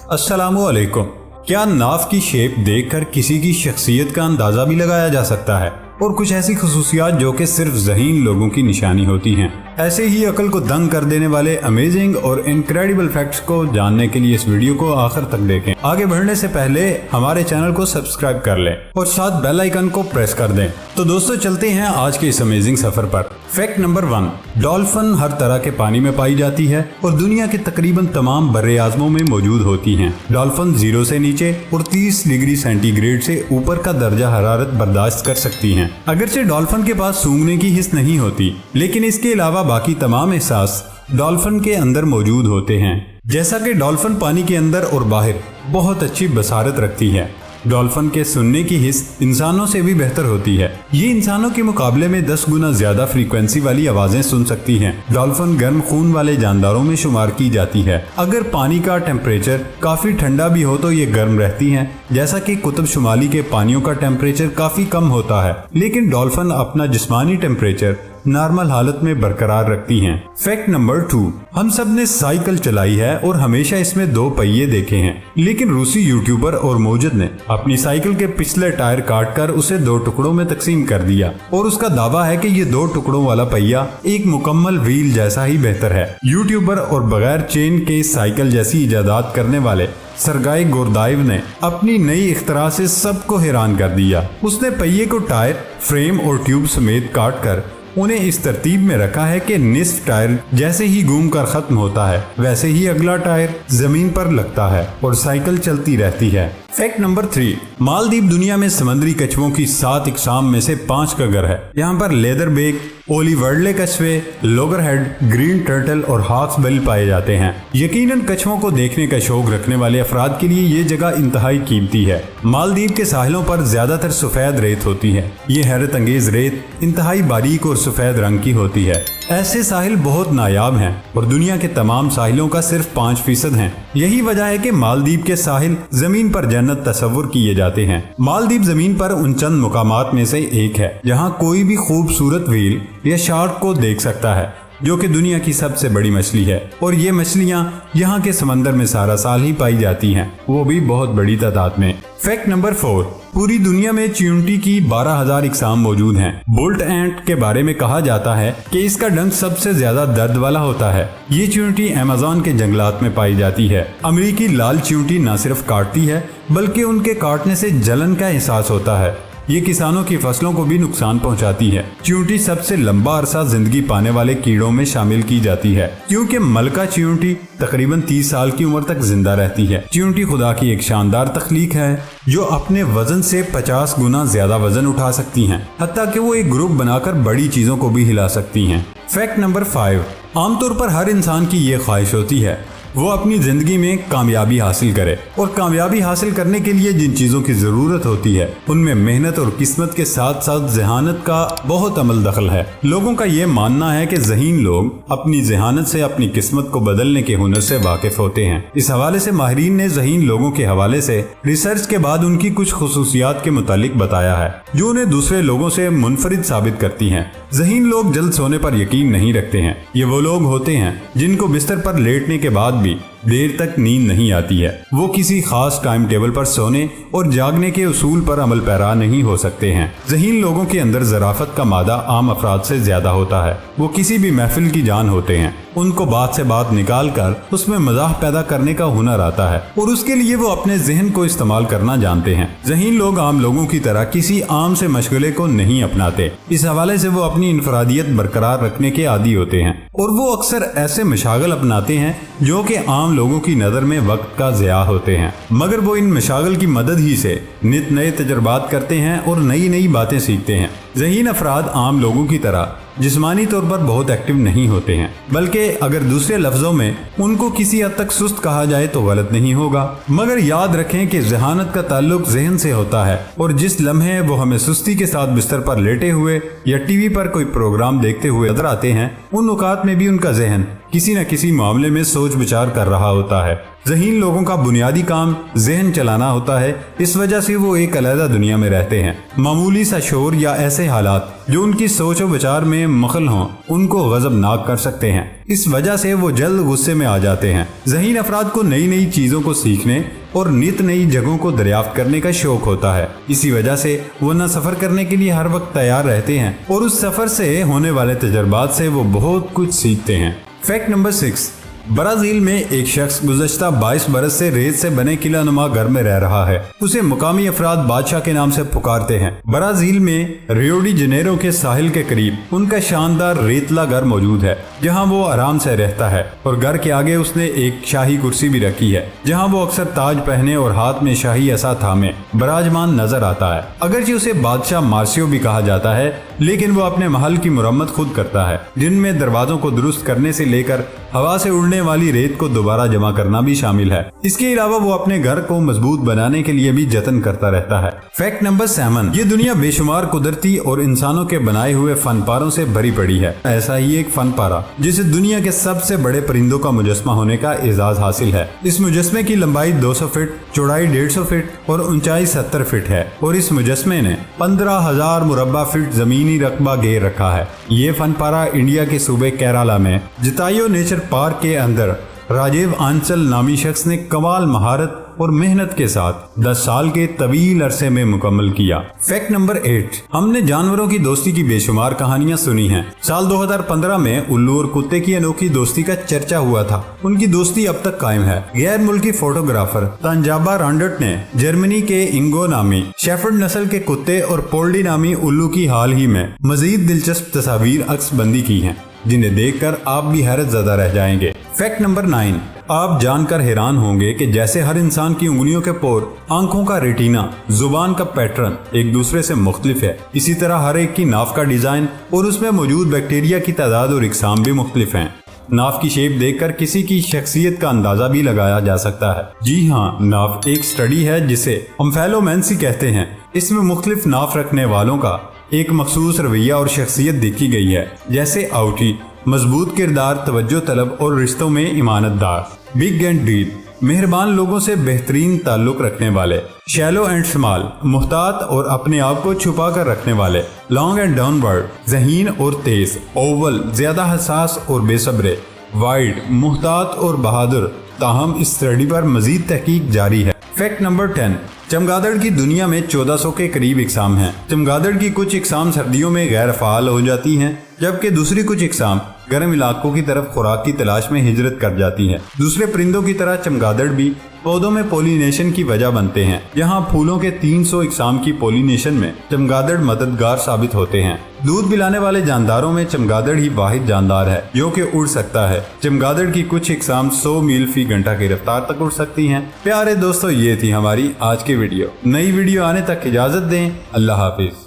अस्सलामुअलैकुम। क्या नाव की शेप देखकर किसी की शख्सियत का अंदाजा भी लगाया जा सकता है? और कुछ ऐसी खसूसियात जो कि सिर्फ ज़हीन लोगों की निशानी होती हैं। ऐसे ही अकल को दंग कर देने वाले अमेजिंग और इनक्रेडिबल फैक्ट्स को जानने के लिए इस वीडियो को आखिर तक देखें। आगे बढ़ने से पहले हमारे चैनल को सब्सक्राइब कर लें और साथ बेल आइकन को प्रेस कर दें। तो दोस्तों चलते हैं आज के इस अमेजिंग सफर पर। फैक्ट नंबर 1, डॉल्फिन हर तरह के पानी में पाई जाती है और दुनिया के तकरीबन तमाम बर्रे आज़मों में मौजूद होती हैं। डॉल्फिन 0 से नीचे और 30 डिग्री सेंटीग्रेड से ऊपर का दर्जा हरारत बर्दाश्त कर सकती हैं। अगरचे डॉल्फिन के पास सूंघने की हिस्स नहीं होती, लेकिन इसके अलावा बाकी तमाम एहसास डॉल्फिन के अंदर मौजूद होते हैं। जैसा कि डॉल्फिन पानी के अंदर और बाहर बहुत अच्छी बसारत रखती है। डॉल्फिन के सुनने की हिस्स इंसानों से भी बेहतर होती है। ये इंसानों के मुकाबले में 10 गुना ज्यादा फ्रीक्वेंसी वाली आवाजें सुन सकती हैं। डॉल्फिन गर्म खून वाले जानदारों में शुमार की जाती है। अगर पानी का टेम्परेचर काफी ठंडा भी हो तो ये गर्म रहती हैं, जैसा कि कुतुब शुमाली के पानियों का टेम्परेचर काफी कम होता है, लेकिन डॉल्फिन अपना जिस्मानी टेम्परेचर नॉर्मल हालत में बरकरार रखती हैं। फैक्ट नंबर 2, हम सब ने साइकिल चलाई है और हमेशा इसमें 2 पहिए देखे हैं, लेकिन रूसी यूट्यूबर और मोजिद ने अपनी साइकिल के पिछले टायर काटकर उसे 2 टुकड़ों में तकसीम कर दिया और उसका दावा है कि ये 2 टुकड़ों वाला पहिया एक मुकम्मल व्हील जैसा ही बेहतर है। यूट्यूबर और बगैर चेन के साइकिल जैसी इजादात करने वाले सरगाई गोरदाइव ने अपनी नई इख्तरा से सबको हैरान कर दिया। उसने पहिए को टायर, फ्रेम और ट्यूब समेत काट कर उन्हें इस तरतीब में रखा है कि निस्फ टायर जैसे ही घूमकर खत्म होता है वैसे ही अगला टायर जमीन पर लगता है और साइकिल चलती रहती है। फैक्ट नंबर 3, मालदीव दुनिया में समुद्री कछुओं की 7 इकसाम में से 5 का घर है। यहाँ पर लेदर बेक, ओलिवर्डले कछुए, लोगरहेड, ग्रीन टर्टल और हॉक्स बेल पाए जाते हैं। यकीनन कछुओं को देखने का शौक रखने वाले अफराद के लिए ये जगह इंतहाई कीमती है। मालदीव के साहिलों पर ज्यादातर सफेद रेत होती है। ये हैरत अंगेज रेत इंतहाई बारीक और सफेद रंग की होती है। ऐसे साहिल बहुत नायाब हैं और दुनिया के तमाम साहिलों का सिर्फ 5% हैं। यही वजह है कि मालदीव के साहिल जमीन पर जन्नत तस्वुर किए जाते हैं। मालदीव जमीन पर उन चंद मुकामात में से एक है जहां कोई भी खूबसूरत व्हेल या शार्क को देख सकता है, जो कि दुनिया की सबसे बड़ी मछली है और ये मछलियां यहाँ के समंदर में सारा साल ही पाई जाती हैं, वो भी बहुत बड़ी तादाद में। फैक्ट नंबर 4, पूरी दुनिया में चींटी की 12,000 इकसाम मौजूद हैं। बुल्ट एंट के बारे में कहा जाता है कि इसका डंक सबसे ज्यादा दर्द वाला होता है। ये चींटी अमेज़न के जंगलात में पाई जाती है। अमेरिकी लाल चींटी न सिर्फ काटती है बल्कि उनके काटने से जलन का एहसास होता है। ये किसानों की फसलों को भी नुकसान पहुंचाती है। चींटी सबसे लंबा अरसा जिंदगी पाने वाले कीड़ों में शामिल की जाती है, क्योंकि मलका चींटी तकरीबन 30 साल की उम्र तक जिंदा रहती है। चींटी खुदा की एक शानदार तख्लीक है जो अपने वजन से 50 गुना ज्यादा वजन उठा सकती हैं, हत्ता कि वो एक ग्रुप बनाकर बड़ी चीजों को भी हिला सकती हैं। फैक्ट नंबर 5, आमतौर पर हर इंसान की ये ख्वाहिश होती है वो अपनी जिंदगी में कामयाबी हासिल करे, और कामयाबी हासिल करने के लिए जिन चीजों की जरूरत होती है उनमें मेहनत और किस्मत के साथ साथ जहानत का बहुत अमल दखल है। लोगों का ये मानना है कि ज़हीन लोग अपनी जहानत से अपनी किस्मत को बदलने के हुनर से वाकिफ होते हैं। इस हवाले से माहिरीन ने ज़हीन लोगों के हवाले से रिसर्च के बाद उनकी कुछ खुसूसियात के मुतालिक बताया है जो उन्हें दूसरे लोगों से मुनफरिद साबित करती हैं। ज़हीन लोग जल्द सोने पर यकीन नहीं रखते हैं। ये वो लोग होते हैं जिनको बिस्तर पर लेटने के बाद भी देर तक नींद नहीं आती है। वो किसी खास टाइम टेबल पर सोने और जागने के उसूल पर अमल पैरा नहीं हो सकते हैं। ज़हीन लोगों के अंदर ज़राफत का मादा आम अफराद से ज्यादा होता है। वो किसी भी महफिल की जान होते हैं। उनको बात से बात निकाल कर उसमें मजाक पैदा करने का हुनर आता है और उसके लिए वो अपने जहन को इस्तेमाल करना जानते हैं। ज़हीन लोग आम लोगों की तरह किसी आम से मशगले को नहीं अपनाते। इस हवाले से वो अपनी इनफरादियत बरकरार रखने के आदी होते हैं और वो अक्सर ऐसे मशागल अपनाते हैं जो कि आम लोगों की नजर में वक्त का ज़िया होते हैं, मगर वो इन मशागल की मदद ही से नित नए तजर्बात करते हैं और नई नई बातें सीखते हैं। ज़हीन अफराद आम लोगों की तरह जिस्मानी तौर पर बहुत एक्टिव नहीं होते हैं, बल्कि अगर दूसरे लफ्जों में उनको किसी हद तक सुस्त कहा जाए तो गलत नहीं होगा। मगर याद रखें कि जहानत का ताल्लुक जहन से होता है और जिस लम्हे वो हमें सुस्ती के साथ बिस्तर पर लेटे हुए या टीवी पर कोई प्रोग्राम देखते हुए नजर आते हैं, उन औकात में भी उनका जहन किसी न किसी मामले में सोच विचार कर रहा होता है। ذہین لوگوں کا بنیادی کام ذہن چلانا ہوتا ہے، اس وجہ سے وہ ایک علیحدہ دنیا میں رہتے ہیں۔ معمولی سا شور یا ایسے حالات جو ان کی سوچ و بچار میں مخل ہوں ان کو غضبناک کر سکتے ہیں، اس وجہ سے وہ جلد غصے میں آ جاتے ہیں۔ ذہین افراد کو نئی نئی چیزوں کو سیکھنے اور نت نئی جگہوں کو دریافت کرنے کا شوق ہوتا ہے، اسی وجہ سے وہ نہ سفر کرنے کے لیے ہر وقت تیار رہتے ہیں اور اس سفر سے ہونے والے تجربات سے وہ بہت کچھ سیکھتے ہیں۔ فیکٹ نمبر 6، برازیل میں ایک شخص گزشتہ 22 برس سے ریت سے بنے قلعہ نما گھر میں رہ رہا ہے۔ اسے مقامی افراد بادشاہ کے نام سے پکارتے ہیں۔ برازیل میں ریو ڈی جنیرو کے ساحل کے قریب ان کا شاندار ریتلا گھر موجود ہے، جہاں وہ آرام سے رہتا ہے، اور گھر کے آگے اس نے ایک شاہی کرسی بھی رکھی ہے، جہاں وہ اکثر تاج پہنے اور ہاتھ میں شاہی عصا تھامے براجمان نظر آتا ہے۔ اگرچہ اسے بادشاہ مارسیو بھی کہا جاتا ہے، لیکن وہ اپنے محل کی مرمت خود کرتا ہے، جن میں دروازوں کو درست کرنے سے لے کر ہوا سے اڑنے والی ریت کو دوبارہ جمع کرنا بھی شامل ہے۔ اس کے علاوہ وہ اپنے گھر کو مضبوط بنانے کے لیے بھی جتن کرتا رہتا ہے۔ فیکٹ نمبر 7، یہ دنیا بے شمار قدرتی اور انسانوں کے بنائے ہوئے فن پاروں سے بھری پڑی ہے۔ ایسا ہی ایک فن پارا جسے دنیا کے سب سے بڑے پرندوں کا مجسمہ ہونے کا اعزاز حاصل ہے۔ اس مجسمے کی لمبائی 200 فٹ، چوڑائی 150 فٹ اور اونچائی 70 فٹ ہے، اور اس مجسمے نے 15,000 مربع فٹ زمینی رقبہ گھیر رکھا ہے۔ یہ فن پارا انڈیا کے صوبے کیرالہ میں جتایو نیچر پارک کے اندر راجیو آنچل نامی شخص نے کمال مہارت اور محنت کے ساتھ 10 سال کے طویل عرصے میں مکمل کیا۔ فیکٹ نمبر 8، ہم نے جانوروں کی دوستی کی بے شمار کہانیاں سنی ہیں۔ سال 2015 میں الو اور کتے کی انوکھی دوستی کا چرچا ہوا تھا۔ ان کی دوستی اب تک قائم ہے۔ غیر ملکی فوٹوگرافر تانجابا رانڈٹ نے جرمنی کے انگو نامی شیفرڈ نسل کے کتے اور پولڈی نامی الو کی حال ہی میں مزید دلچسپ تصاویر عکس بندی کی ہیں، جنہیں دیکھ کر آپ بھی حیرت زدہ رہ جائیں گے۔ فیکٹ نمبر 9، آپ جان کر حیران ہوں گے کہ جیسے ہر انسان کی انگلیوں کے پور، آنکھوں کا ریٹینا، زبان کا پیٹرن ایک دوسرے سے مختلف ہے، اسی طرح ہر ایک کی ناف کا ڈیزائن اور اس میں موجود بیکٹیریا کی تعداد اور اقسام بھی مختلف ہیں۔ ناف کی شیپ دیکھ کر کسی کی شخصیت کا اندازہ بھی لگایا جا سکتا ہے۔ جی ہاں، ناف ایک سٹڈی ہے جسے امفیلومینسی کہتے ہیں۔ اس میں مختلف ناف رکھنے والوں کا ایک مخصوص رویہ اور شخصیت دیکھی گئی ہے، جیسے آؤٹی، مضبوط کردار، توجہ طلب اور رشتوں میں امانت دار، بگ اینڈ ڈیپ، مہربان لوگوں سے بہترین تعلق رکھنے والے، شیلو اینڈ سمال، محتاط اور اپنے آپ کو چھپا کر رکھنے والے، لانگ اینڈ ڈاؤن ورڈ، ذہین اور تیز، اوول، زیادہ حساس اور بے صبرے، وائڈ، محتاط اور بہادر۔ تاہم اس اسٹڈی پر مزید تحقیق جاری ہے۔ فیکٹ نمبر 10، چمگادڑ کی دنیا میں 1400 کے قریب اقسام ہیں۔ چمگادڑ کی کچھ اقسام سردیوں میں غیر فعال ہو جاتی ہیں، جبکہ دوسری کچھ اقسام گرم علاقوں کی طرف خوراک کی تلاش میں ہجرت کر جاتی ہیں۔ دوسرے پرندوں کی طرح چمگادڑ بھی پودوں میں پولینیشن کی وجہ بنتے ہیں۔ یہاں پھولوں کے 300 اقسام کی پولینیشن میں چمگادڑ مددگار ثابت ہوتے ہیں۔ دودھ پلانے والے جانداروں میں چمگادڑ ہی واحد جاندار ہے جو کہ اڑ سکتا ہے۔ چمگادڑ کی کچھ اقسام 100 میل فی گھنٹہ کی رفتار تک اڑ سکتی ہیں۔ پیارے دوستو، یہ تھی ہماری آج کی ویڈیو۔ نئی ویڈیو آنے تک اجازت دیں۔ اللہ حافظ۔